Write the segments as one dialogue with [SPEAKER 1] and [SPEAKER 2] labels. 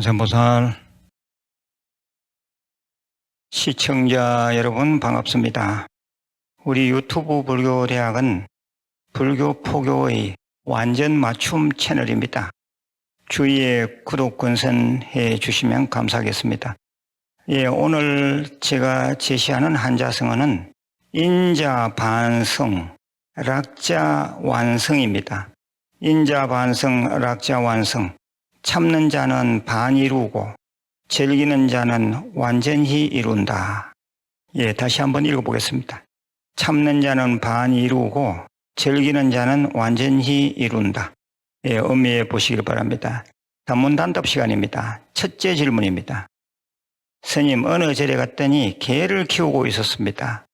[SPEAKER 1] 관세음보살 시청자 여러분 반갑습니다. 우리 유튜브 불교대학은 불교 포교의 완전 맞춤 채널입니다. 주위에 구독 권선해 주시면 감사하겠습니다. 오늘 제가 제시하는 한자성어는 인자반성, 락자완성입니다. 인자반성, 락자완성. 참는 자는 반 이루고 즐기는 자는 완전히 이룬다. 다시 한번 읽어보겠습니다. 참는 자는 반 이루고 즐기는 자는 완전히 이룬다. 음미해 보시길 바랍니다. 단문단답 시간입니다. 첫째 질문입니다. 스님, 어느 절에 갔더니 개를 키우고 있었습니다.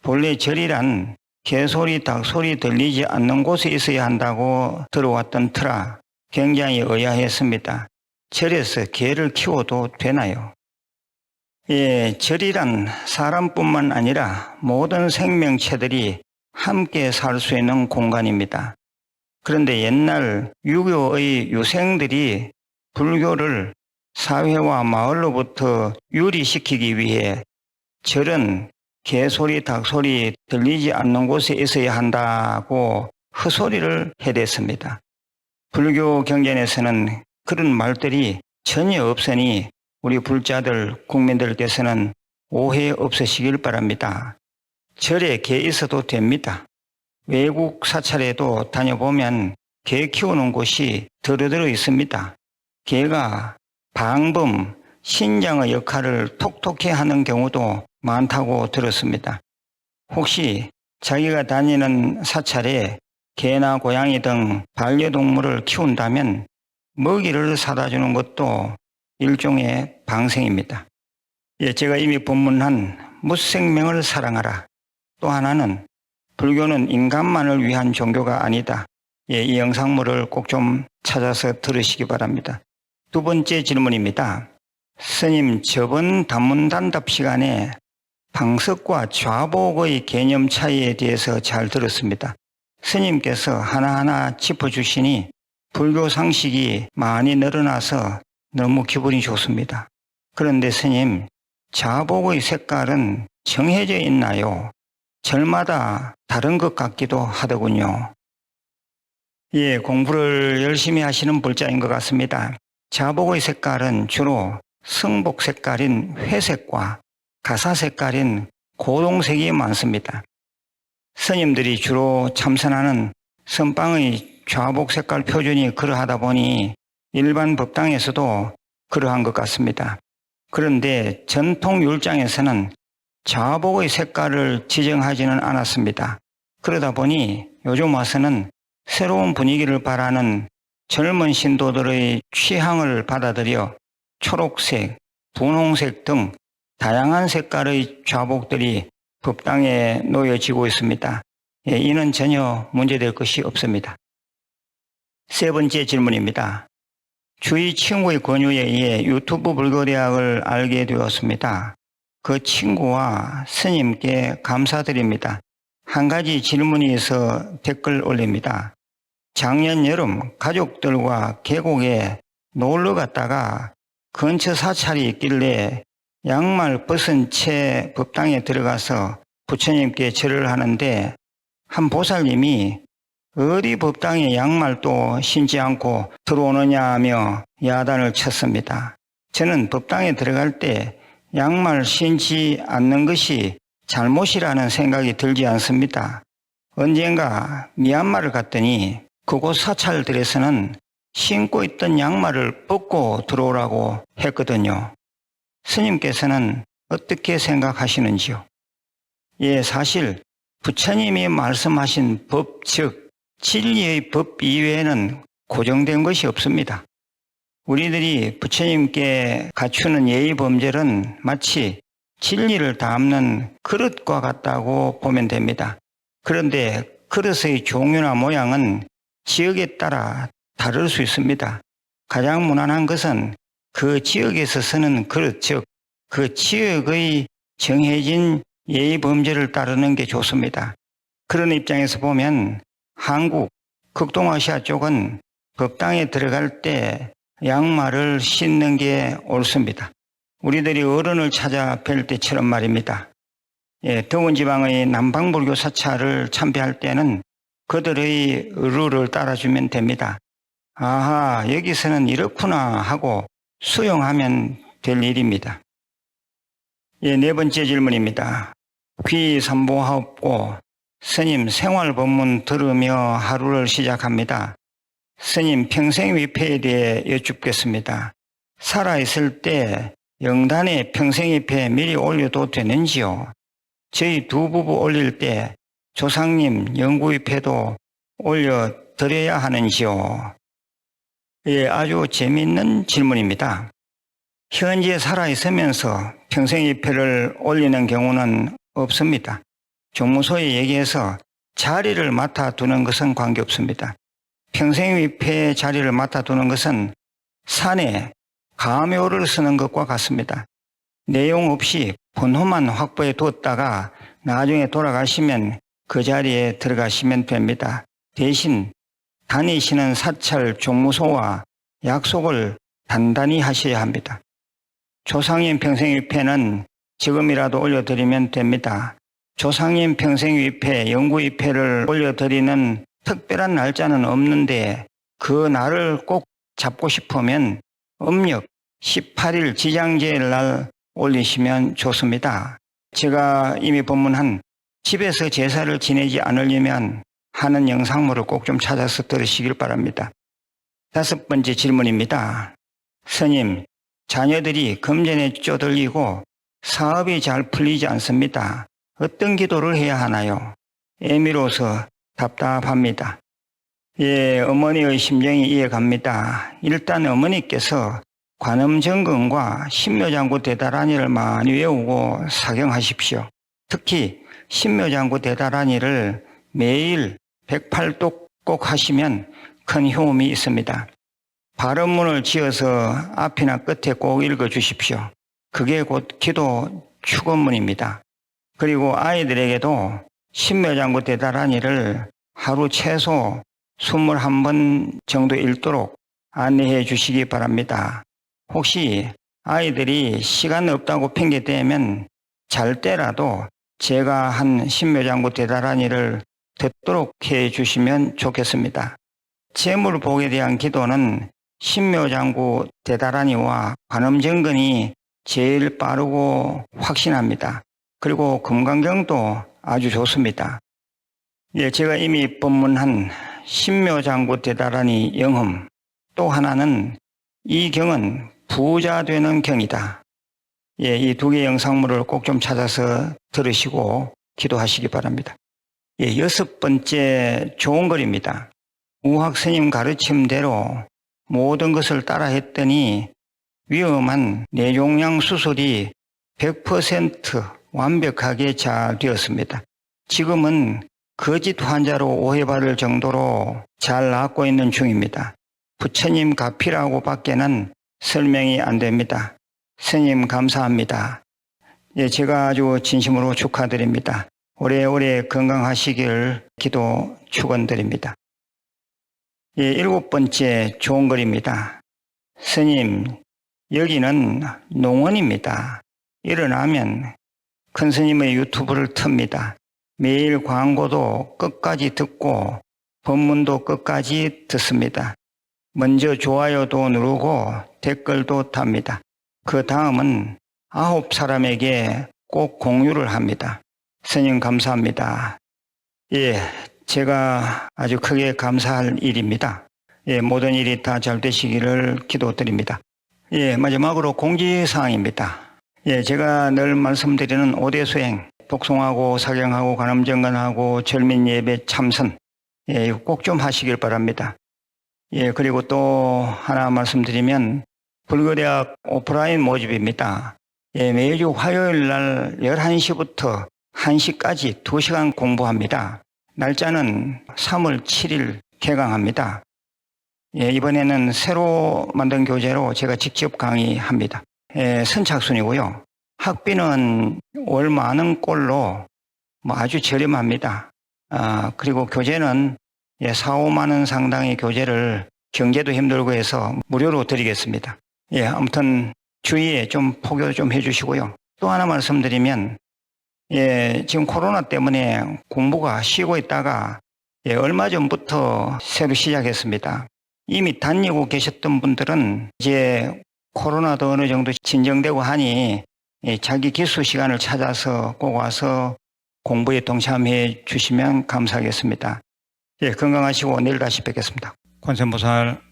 [SPEAKER 1] 본래 절이란 개소리, 닭소리 들리지 않는 곳에 있어야 한다고 들어왔던 터라 굉장히 의아했습니다. 절에서 개를 키워도 되나요? 절이란 사람뿐만 아니라 모든 생명체들이 함께 살 수 있는 공간입니다. 그런데 옛날 유교의 유생들이 불교를 사회와 마을로부터 유리시키기 위해 절은 개소리, 닭소리 들리지 않는 곳에 있어야 한다고 헛소리를 해댔습니다. 불교 경전에서는 그런 말들이 전혀 없으니 우리 불자들, 국민들께서는 오해 없으시길 바랍니다. 절에 개 있어도 됩니다. 외국 사찰에도 다녀보면 개 키우는 곳이 들어들어 있습니다. 개가 방범, 신장의 역할을 톡톡히 하는 경우도 많다고 들었습니다. 혹시 자기가 다니는 사찰에 개나 고양이 등 반려동물을 키운다면 먹이를 사다 주는 것도 일종의 방생입니다. 제가 이미 본문한 무생명을 사랑하라. 또 하나는 불교는 인간만을 위한 종교가 아니다. 이 영상물을 꼭 좀 찾아서 들으시기 바랍니다. 두 번째 질문입니다. 스님, 저번 단문단답 시간에 방석과 좌복의 개념 차이에 대해서 잘 들었습니다. 스님께서 하나하나 짚어주시니 불교 상식이 많이 늘어나서 너무 기분이 좋습니다. 그런데 스님, 좌복의 색깔은 정해져 있나요? 절마다 다른 것 같기도 하더군요. 공부를 열심히 하시는 불자인 것 같습니다. 좌복의 색깔은 주로 성복 색깔인 회색과 가사 색깔인 고동색이 많습니다. 스님들이 주로 참선하는 선방의 좌복 색깔 표준이 그러하다 보니 일반 법당에서도 그러한 것 같습니다. 그런데 전통 율장에서는 좌복의 색깔을 지정하지는 않았습니다. 그러다 보니 요즘 와서는 새로운 분위기를 바라는 젊은 신도들의 취향을 받아들여 초록색, 분홍색 등 다양한 색깔의 좌복들이 법당에 놓여지고 있습니다. 이는 전혀 문제될 것이 없습니다. 세 번째 질문입니다. 주위 친구의 권유에 의해 유튜브 불교대학을 알게 되었습니다. 그 친구와 스님께 감사드립니다. 한 가지 질문이 있어 댓글 올립니다. 작년 여름 가족들과 계곡에 놀러 갔다가 근처 사찰이 있길래 양말 벗은 채 법당에 들어가서 부처님께 절을 하는데 한 보살님이 어디 법당에 양말도 신지 않고 들어오느냐 하며 야단을 쳤습니다. 저는 법당에 들어갈 때 양말 신지 않는 것이 잘못이라는 생각이 들지 않습니다. 언젠가 미얀마를 갔더니 그곳 사찰들에서는 신고 있던 양말을 벗고 들어오라고 했거든요. 스님께서는 어떻게 생각하시는지요? 사실 부처님이 말씀하신 법, 즉 진리의 법 이외에는 고정된 것이 없습니다. 우리들이 부처님께 갖추는 예의 범절은 마치 진리를 담는 그릇과 같다고 보면 됩니다. 그런데 그릇의 종류나 모양은 지역에 따라 다를 수 있습니다. 가장 무난한 것은 그 지역에서 쓰는 그릇, 즉 그 지역의 정해진 예의 범절을 따르는 게 좋습니다. 그런 입장에서 보면 한국, 극동아시아 쪽은 법당에 들어갈 때 양말을 신는 게 옳습니다. 우리들이 어른을 찾아 뵐 때처럼 말입니다. 더운 지방의 남방불교 사찰을 참배할 때는 그들의 룰을 따라주면 됩니다. 아하, 여기서는 이렇구나 하고 수용하면 될 일입니다. 네 번째 질문입니다. 귀삼보하옵고 스님 생활법문 들으며 하루를 시작합니다. 스님 평생위패에 대해 여쭙겠습니다. 살아있을 때 영단에 평생위패 미리 올려도 되는지요? 저희 두 부부 올릴 때 조상님 영구위패도 올려드려야 하는지요? 아주 재미있는 질문입니다. 현재 살아있으면서 평생위패를 올리는 경우는 없습니다. 종무소에 얘기해서 자리를 맡아두는 것은 관계없습니다. 평생위패 자리를 맡아두는 것은 산에 가묘를 쓰는 것과 같습니다. 내용 없이 번호만 확보해 뒀다가 나중에 돌아가시면 그 자리에 들어가시면 됩니다. 대신 다니시는 사찰 종무소와 약속을 단단히 하셔야 합니다. 조상님 평생위패는 지금이라도 올려드리면 됩니다. 조상님 평생위패, 영구위패를 올려드리는 특별한 날짜는 없는데 그 날을 꼭 잡고 싶으면 음력 18일 지장제일 날 올리시면 좋습니다. 제가 이미 법문한 집에서 제사를 지내지 않으려면 하는 영상물을 꼭 좀 찾아서 들으시길 바랍니다. 다섯 번째 질문입니다. 스님, 자녀들이 금전에 쪼들리고 사업이 잘 풀리지 않습니다. 어떤 기도를 해야 하나요? 애미로서 답답합니다. 어머니의 심정이 이해갑니다. 일단 어머니께서 관음정근과 신묘장구 대다라니를 많이 외우고 사경하십시오. 특히 신묘장구 대다라니를 매일 108독 꼭 하시면 큰 효험이 있습니다. 발음문을 지어서 앞이나 끝에 꼭 읽어주십시오. 그게 곧 기도 축원문입니다. 그리고 아이들에게도 신묘장구 대다라니를 하루 최소 21번 정도 읽도록 안내해 주시기 바랍니다. 혹시 아이들이 시간 없다고 핑계대면 잘 때라도 제가 한 신묘장구 대다라니를 듣도록 해 주시면 좋겠습니다. 재물복에 대한 기도는 신묘장구 대다라니와 관음정근이 제일 빠르고 확신합니다. 그리고 금강경도 아주 좋습니다. 제가 이미 법문한 신묘장구 대다라니 영흠, 또 하나는 이 경은 부자 되는 경이다. 이 두 개 영상물을 꼭 좀 찾아서 들으시고 기도하시기 바랍니다. 여섯 번째 좋은 글입니다. 우학 스님 가르침대로 모든 것을 따라 했더니 위험한 뇌종양 수술이 100% 완벽하게 잘 되었습니다. 지금은 거짓 환자로 오해받을 정도로 잘 낫고 있는 중입니다. 부처님 가피라고 밖에는 설명이 안 됩니다. 스님 감사합니다. 제가 아주 진심으로 축하드립니다. 오래오래 건강하시길 기도 축원드립니다. 일곱 번째 좋은 글입니다. 스님, 여기는 농원입니다. 일어나면 큰 스님의 유튜브를 틉니다. 매일 광고도 끝까지 듣고 법문도 끝까지 듣습니다. 먼저 좋아요도 누르고 댓글도 답니다. 그 다음은 9사람에게 꼭 공유를 합니다. 스님 감사합니다. 제가 아주 크게 감사할 일입니다. 모든 일이 다 잘 되시기를 기도드립니다. 마지막으로 공지사항입니다. 제가 늘 말씀드리는 5대 수행, 독송하고 사경하고 관음정근하고 절민예배 참선, 꼭 좀 하시길 바랍니다. 그리고 또 하나 말씀드리면 불교대학 오프라인 모집입니다. 매주 화요일 날 11시부터 1시까지 2시간 공부합니다. 날짜는 3월 7일 개강합니다. 이번에는 새로 만든 교재로 제가 직접 강의합니다. 선착순이고요. 학비는 월 많은 꼴로 아주 저렴합니다. 그리고 교재는 4, 5만 원 상당의 교재를 경제도 힘들고 해서 무료로 드리겠습니다. 예, 아무튼 주위에 좀 포교 좀 해주시고요. 또 하나 말씀드리면, 예, 지금 코로나 때문에 공부가 쉬고 있다가 예, 얼마 전부터 새로 시작했습니다. 이미 다니고 계셨던 분들은 이제 코로나도 어느 정도 진정되고 하니 예, 자기 기수 시간을 찾아서 꼭 와서 공부에 동참해 주시면 감사하겠습니다. 예, 건강하시고 내일 다시 뵙겠습니다. 관세음보살.